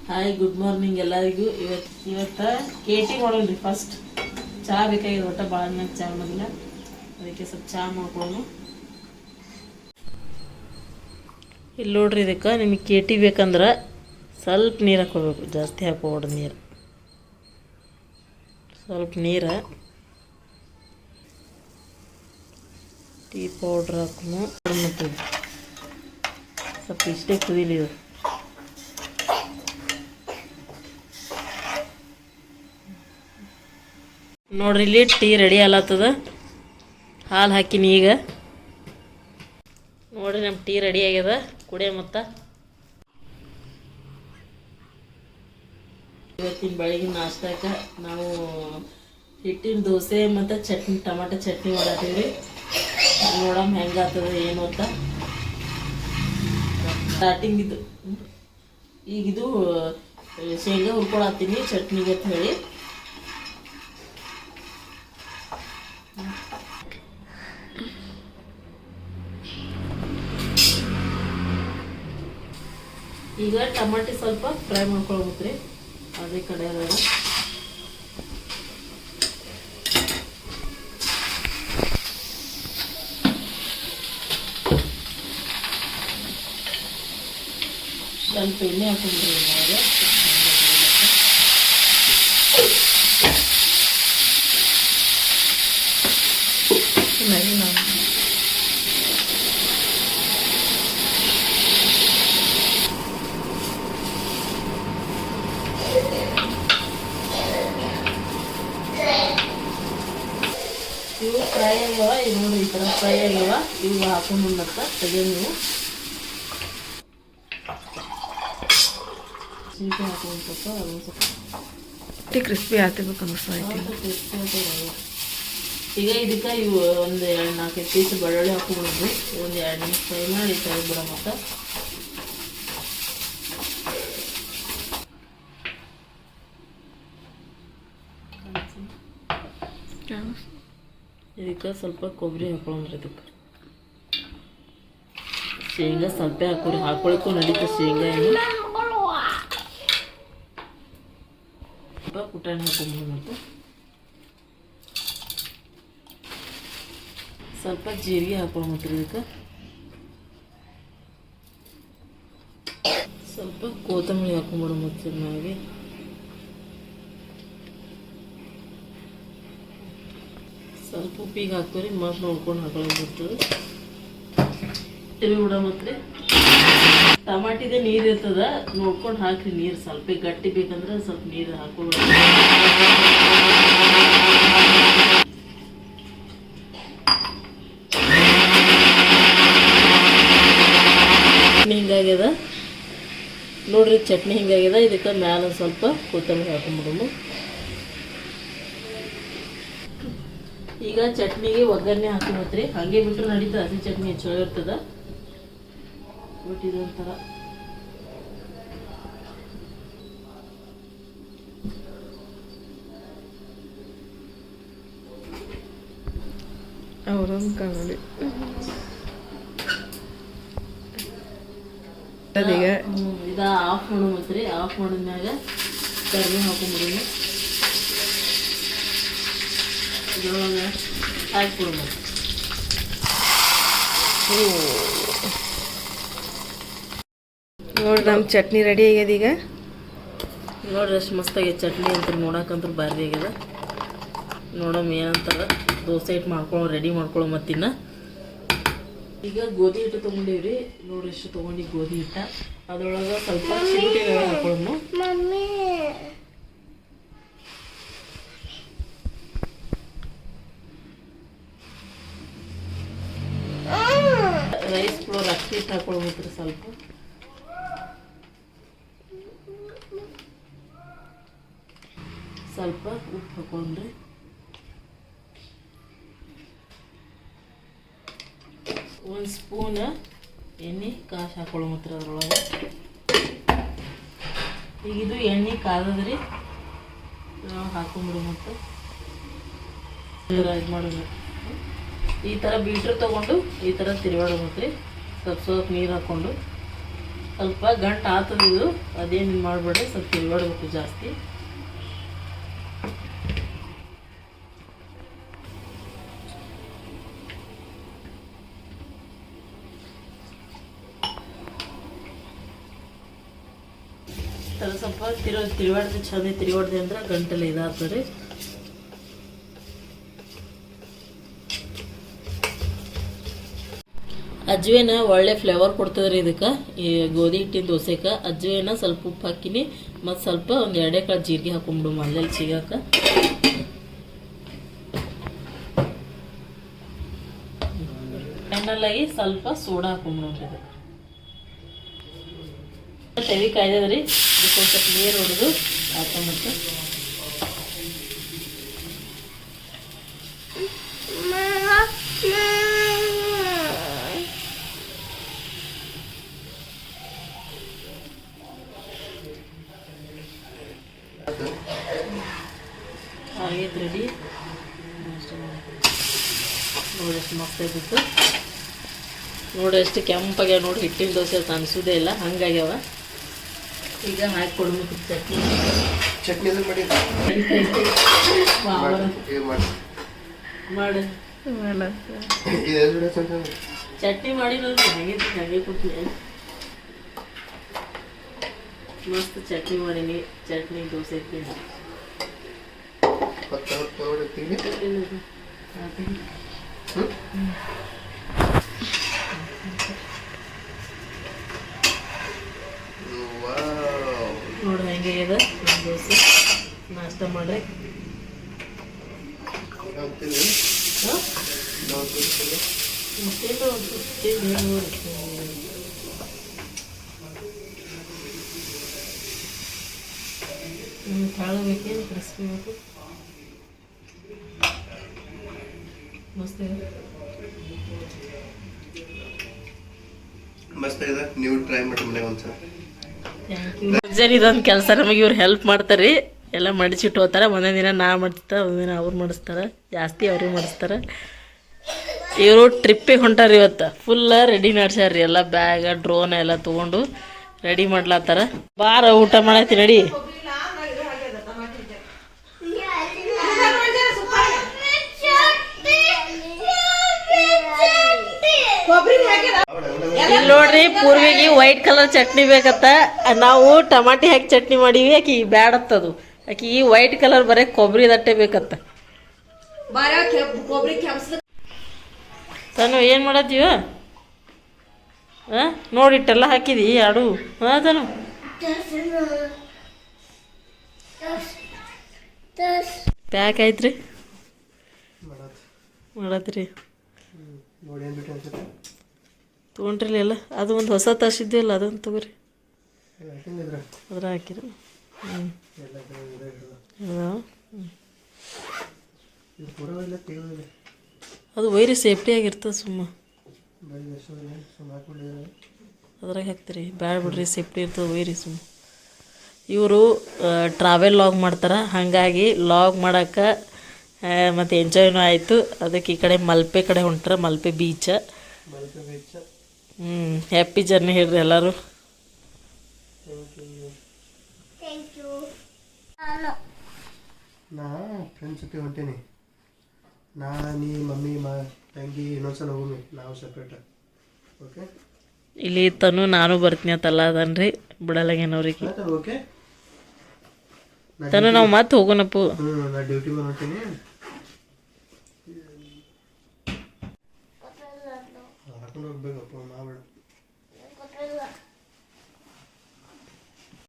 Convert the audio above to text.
Hi good morning ಎಲ್ಲರಿಗೂ. ಇವತ್ತು ಕೇಟಿ ಮಾಡೋಣ್ರಿ. First ಚಹಾ ಬೇಕಾಗಿದೆ. ಒಟ್ಟು ಭಾಳ ಚಹಾ ಮಾಡೋದಿಲ್ಲ, ಅದಕ್ಕೆ ಸ್ವಲ್ಪ ಚಹಾ ಮಾಡ್ಕೊಳ್ಳೋಣ. ಇಲ್ಲಿ ನೋಡ್ರಿ, ಇದಕ್ಕೆ ನಿಮಗೆ ಕೇಟಿ ಬೇಕಂದ್ರೆ ಸ್ವಲ್ಪ ನೀರು ಹಾಕೋಬೇಕು, ಜಾಸ್ತಿ ಹಾಕೋಬಿಡ್ರಿ ನೀರು. ಸ್ವಲ್ಪ ನೀರು, ಟೀ ಪೌಡ್ರ್ ಹಾಕೋಣ. ಮತ್ತು ಸ್ವಲ್ಪ ಇಷ್ಟೇ ಕುದೀಲಿ ಇದು. ನೋಡ್ರಿ, ಇಲ್ಲಿ ಟೀ ರೆಡಿ ಆಲತ್ತದ. ಹಾಲು ಹಾಕಿನಿ ಈಗ. ನೋಡ್ರಿ, ನಮ್ಮ ಟೀ ರೆಡಿ ಆಗ್ಯದ. ಕುಡಿಯ ಮತ್ತು ಇವತ್ತಿನ ಬೆಳಗಿನ ನಾಷ್ಟಕ್ಕೆ ನಾವು ಹಿಟ್ಟಿನ ದೋಸೆ ಮತ್ತು ಚಟ್ನಿ, ಟೊಮಾಟೊ ಚಟ್ನಿ ಮಾಡತ್ತೀವಿ. ನೋಡಮ್ಮ ಹೆಂಗಾಗ್ತದೆ ಏನು ಅಂತ. ಸ್ಟಾರ್ಟಿಂಗ್ ಇದು ಈಗಿದು ಶೇಂಗಾ ಹುರ್ಕೊಳತ್ತೀನಿ ಚಟ್ನಿಗೆ ಅಂತ ಹೇಳಿ. ಈಗ ಟಮಾಟಿ ಸ್ವಲ್ಪ ಫ್ರೈ ಮಾಡ್ಕೊಳ್ಬೇಕ್ರಿ, ಅದೇ ಕಡೆ ಅದ. ಸ್ವಲ್ಪ ಎಣ್ಣೆ ಹಾಕೊಂಡ್ರಿ ಇವಾಗ. ಇವು ಫ್ರೈ ಆಗ್ಯಾವ. ಇವು ನೋಡಿ, ಈ ಥರ ಫ್ರೈ ಆಗ್ಯಾವ. ಇವು ಹಾಕೊಂಡು ಮತ್ತೆ ತೆಗೆದು ನೀವು ಸೀಟೆ ಹಾಕೊಂಡು ಸ್ವಲ್ಪ ಅದೊಂದು ಸ್ವಲ್ಪ ಕ್ರಿಸ್ಪಿ ಆಗ್ತಿರ್ಬೇಕು ಅನ್ನಿಸ್ತೈತಿ. ಈಗ ಇದಕ್ಕೆ ಇವು ಒಂದು 2-4 ಪೀಸ್ ಬೆಳ್ಳುಳ್ಳಿ ಹಾಕೊಂಡ್ಬಿಡ್ರಿ. ಒಂದು 2 ನಿಮಿಷ ಫ್ರೈ ಮಾಡಿ ತೆಗೆದ್ಬಿಡ. ಮತ್ತು ಇದಕ್ಕೆ ಸ್ವಲ್ಪ ಕೊಬ್ಬರಿ ಹಾಕೊಳ್ಳೋಣ್ರಿ. ಇದಕ್ಕೆ ಶೇಂಗಾ ಸ್ವಲ್ಪ ಹಾಕೋರಿ, ಹಾಕೊಳಕ್ಕೂ ನಡೀತದೆ ಶೇಂಗಾ. ಏನು ಸ್ವಲ್ಪ ಪುಟಾಣಿ ಹಾಕೊಂಡ್ರಿ. ಮತ್ತು ಸ್ವಲ್ಪ ಜೀರಿಗೆ ಹಾಕೊಳ್ಳೋಣ್ರಿ. ಇದಕ್ಕೆ ಸ್ವಲ್ಪ ಕೊತ್ತಂಬರಿ ಹಾಕೊಂಡ್ಬಿಡೋ. ಮತ್ತು ಚೆನ್ನಾಗಿ ಸ್ವಲ್ಪ ಉಪ್ಪಿಗೆ ಹಾಕ್ತೀರಿ, ಮತ್ತು ನೋಡ್ಕೊಂಡು ಹಾಕೊಳ್ಳೋದಿರ್ತದೆ. ಬಿಡ. ಮತ್ತು ಟಮಾಟಿದೆ ನೀರು ಇರ್ತದ, ನೋಡ್ಕೊಂಡು ಹಾಕ್ರಿ ನೀರು. ಸ್ವಲ್ಪ ಗಟ್ಟಿ ಬೇಕಂದ್ರೆ ಸ್ವಲ್ಪ ನೀರು ಹಾಕೊಳ್ರಿ. ಹಿಂಗಾಗ್ಯದ ನೋಡ್ರಿ, ಚಟ್ನಿ ಹಿಂಗಾಗ್ಯದ. ಇದಕ್ಕೆ ಮ್ಯಾಲ ಸ್ವಲ್ಪ ಕೊತ್ತಂಬರಿ ಹಾಕೊಂಡ್ಬಿಡೋಣ. ಈಗ ಚಟ್ನಿಗೆ ಒಗ್ಗರಣೆ ಹಾಕೊಂಡ್ರಿ. ಹಾಗೆ ಬಿಟ್ಟರೆ ನಡೀತದೆ, ಹಸಿ ಚಟ್ನಿ ಚಲೋ ಇರ್ತದ. ಬಟ್ ಇದೊಂಥರ ಅವ್ರೊಂದು ಕಾಣಲಿ. ಇದು ಆಫ್ ಮಾಡೋ ಮತ್ರಿ. ಆಫ್ ಮಾಡಿದ್ಮ್ಯಾಗ ಕರಿಬೇವು ಹಾಕೊಂಡ್ಬಿಡೋಣ. ಇದ್ರೊಳಗೆ ಹಾಕ್ಬಿಡೋಣ. ನೋಡ್ರಿ, ನಮ್ಮ ಚಟ್ನಿ ರೆಡಿ ಆಗ್ಯದ. ಈಗ ನೋಡ್ರಿ ಎಷ್ಟು ಮಸ್ತಾಗ್ಯದ ಚಟ್ನಿ ಅಂತ. ನೋಡಕ್ಕಂತೂ ಭಾರಿ ಆಗ್ಯದ. ನೋಡಮ್ಮ ಏನಂತಾರೆ. ದೋಸೆ ಹಿಟ್ಟು ಮಾಡ್ಕೊಳ್ಳೋ, ರೆಡಿ ಮಾಡ್ಕೊಳ್ಳೋ. ಮತ್ತಿನ್ನ ಈಗ ಗೋಧಿ ಹಿಟ್ಟು ತೊಗೊಂಡೀವ್ರಿ. ನೋಡ್ರಿ ಎಷ್ಟು ತೊಗೊಂಡು ಗೋಧಿ ಹಿಟ್ಟ. ಅದ್ರೊಳಗೆ ಸ್ವಲ್ಪ ಶುಂಠಿ ಹಾಕೊಳ್ಳೋಣ. ರೈಸ್ ಫ್ಲೋರ್ ಅಕ್ಕಿ ಹಿಟ್ಟು ಹಾಕೊಳ್ಬೇಕ್ರಿ. ಸ್ವಲ್ಪ ಸ್ವಲ್ಪ ಉಪ್ಪು ಹಾಕೊಂಡ್ರಿ. ಒಂದು ಸ್ಪೂನ್ ಎಣ್ಣೆ ಕಾಸು ಹಾಕೊಳ್ಳೋ. ಮಾತ್ರ ಅದ್ರೊಳಗೆ ಈಗ ಇದು ಎಣ್ಣೆ ಕಾದದ್ರಿ. ನಾವು ಹಾಕೊಂಡ್ಬಿಡು. ಮತ್ತು ಇದು ಮಾಡೋದು, ಈ ಥರ ಬೀಟ್ರ್ ತೊಗೊಂಡು ಈ ಥರ ತಿರುವಾಡೋದ್ರಿ. ಸ್ವಲ್ಪ ಸ್ವಲ್ಪ ನೀರು ಹಾಕ್ಕೊಂಡು ಸ್ವಲ್ಪ ಗಂಟು ಆತದ ಇದು, ಅದೇನು ಮಾಡಬೇಡ್ರಿ, ಸ್ವಲ್ಪ ತಿರುಗಾಡ್ಬೇಕು ಜಾಸ್ತಿ. ಸ್ವಲ್ಪ ತಿರುಗಾಡ್ದು ಚಂದ ತಿರುಗಾಡ್ದೆ ಅಂದ್ರೆ ಗಂಟೆಲ್ಲ ಇದಾಗ್ತದೆ. ಅಜ್ವೇನ ಒಳ್ಳೆ ಫ್ಲೇವರ್ ಕೊಡ್ತದ್ರಿ ಇದಕ್ಕೆ. ಈ ಗೋಧಿ ಹಿಟ್ಟಿನ ದೋಸೆಗೆ ಅಜ್ವೇನ ಸ್ವಲ್ಪ ಉಪ್ಪು ಹಾಕಿನಿ, ಮತ್ತು ಸ್ವಲ್ಪ ಒಂದು 2 ಕಾಳು ಜೀರಿಗೆ ಹಾಕೊಂಬಿಡು ಮಲ್ಲೆಲ್ಲಿ ಸಿಗಾಕ. ಫೈನಲಾಗಿ ಸ್ವಲ್ಪ ಸೋಡಾ ಹಾಕೊಂಬಿಡು. ತೆವಿ ಕಾಯ್ದದ್ರಿ, ಇದಕ್ಕೆ ಒಂದು ಸ್ವಲ್ಪ ನೀರು ಹೊಡೆದು ಹಾಕೊಂಬಿಟ್ಟು ಆಗೈತೆ ರೆಡಿ. ನೋಡಿ ಎಷ್ಟು ಮಸ್ತ್ ಆಗಿತ್ತು ನೋಡಿ, ಎಷ್ಟು ಕೆಂಪಾಗ್ಯಾವ ನೋಡಿ. ಹಿಟ್ಟಿನ ದೋಸೆ ಅಂತ ಅನಿಸೋದೇ ಇಲ್ಲ, ಹಂಗಾಗ್ಯಾವ. ಈಗ ಹಾಕಿ ಕೊಡ್ಬೇಕು ಚಟ್ನಿ. ಚಟ್ನಿ ಮಾಡಿ ಚಟ್ನಿ ಮಾಡಿ ಹಾಗೆ ಕೊಡ್ತೀನಿ. ಮಸ್ತ್ ಚಟ್ನಿ ಮಾಡೀನಿ, ಚಟ್ನಿ ದೋಸೆ ತಿಂಡಿ. ನೋಡ್ರಿ ಹೆಂಗೆ ಇದೆ ದೋಸೆ. ನಾಷ್ಟ ಮಾಡ್ರಿ. ಕಾಳು ಬೇಕೇನು ಕ್ರಿಸ್ಪಿ ಬೇಕು. ಮಸ್ತ್ ಇದೆ, ಮಸ್ತ್ ಇದೆ. ನೀವು ಟ್ರೈ ಮಾಡಿ ಮನೆಗೆ ಒಂದ್ಸಲ. ಇದೊಂದು ಕೆಲಸ ನಮಗೆ ಇವ್ರು ಹೆಲ್ಪ್ ಮಾಡ್ತಾರೆ, ಎಲ್ಲ ಮಡಿಸಿಟ್ಟು ಹೋಗ್ತಾರೆ. ಒಂದೊಂದು ದಿನ ನಾ ಮಾಡಿಸ್ತಾರೆ, ಒಂದೊಂದು ದಿನ ಅವ್ರು ಮಾಡಿಸ್ತಾರೆ, ಜಾಸ್ತಿ ಅವ್ರಿಗೆ ಮಾಡಿಸ್ತಾರೆ. ಇವರು ಟ್ರಿಪ್ಪಿಗೆ ಹೊಂಟಾರ ಇವತ್ತು. ಫುಲ್ಲ ರೆಡಿ ನಡ್ಸ್ಯಾರ್ರಿ, ಎಲ್ಲ ಬ್ಯಾಗ ಡ್ರೋನ್ ಎಲ್ಲ ತೊಗೊಂಡು ರೆಡಿ ಮಾಡ್ಲತ್ತಾರ. ಬಾರ ಊಟ ಮಾಡತ್ತಿ ನಡಿ. ಇಲ್ಲಿ ನೋಡ್ರಿ, ಪೂರ್ವಿಗೆ ವೈಟ್ ಕಲರ್ ಚಟ್ನಿ ಬೇಕತ್ತ. ನಾವು ಟಮಾಟಿ ಹಾಕಿ ಚಟ್ನಿ ಮಾಡೀವಿ, ಆಕಿ ಬ್ಯಾಡತ್ತದು. ಆಕಿ ಈ ವೈಟ್ ಕಲರ್ ಬರೀ ಕೊಬ್ಬರಿ ದಟ್ಟೆ ಬೇಕತ್ತ. ತಾನು ಏನು ಮಾಡತ್ತೀವ? ನೋಡಿಟ್ಟೆಲ್ಲ ಹಾಕಿದಿ ಆಡು. ಹಾಂ ತಾನು ಪ್ಯಾಕ್ ಆಯ್ತ್ರಿ, ಮಾಡತ್ರಿ ತೊಗೊಂಡ್ರಿಲ್ಲ ಎಲ್ಲ. ಅದು ಒಂದು ಹೊಸ ತರಿಸಿದ್ದಿಲ್ಲ, ಅದೊಂದು ತೊಗೊರಿ, ಅದ್ರ ಹಾಕಿರಿ. ಅದು ವೈರಿ ಸೇಫ್ಟಿ ಆಗಿರ್ತದೆ. ಸುಮ್ಮ ಅದ್ರಾಗ ಹಾಕ್ತೀರಿ, ಬ್ಯಾಡ ಬಿಡ್ರಿ, ಸೇಫ್ಟಿ ಇರ್ತದೆ ವೈರಿ. ಸುಮ್ಮ ಇವರು ಟ್ರಾವೆಲ್ ಲಾಗ್ ಮಾಡ್ತಾರೆ, ಹಾಗಾಗಿ ಲಾಗ್ ಮಾಡೋಕ್ಕೆ ಮತ್ತು ಎಂಜಾಯ್ನೂ ಆಯಿತು. ಅದಕ್ಕೆ ಈ ಕಡೆ ಮಲ್ಪೆ ಕಡೆ ಹೊಂಟ್ರೆ, ಮಲ್ಪೆ ಬೀಚ. ಹ್ಯಾಪಿ ಜರ್ನಿ ಹೇಳ್ರಿ ಎಲ್ಲರೂ. ನಾ ಫ್ರೆಂಡ್ಸ್ ಜೊತೆ ಹೊಂಟೀನಿ. ನಾ ನೀ ಮಮ್ಮಿ ತಂಗಿ ಇನ್ನೊಂದ್ಸಲ ಹೋಗಿ ನಾವು ಸಪ್ರೇಟ್. ಓಕೆ, ಇಲ್ಲಿ ತನು ನಾನು ಬರ್ತೀನಿ ಅಂತಲ್ಲ ಅದನ್ರಿ, ಬಿಡಲಾಗೇನವ್ರಿಗೆ. ಓಕೆ ತನು ನಾವು ಮತ್ತೆ ಹೋಗೋಣಪ್ಪು. ನಾ ಡ್ಯೂಟಿಗೆ ಹೊಂಟೀನಿ. ಹಾಕೊಂಡು ಹೋಗ್ಬೇಕಪ್ಪ, ಮಾಡ್ಬೇಡ.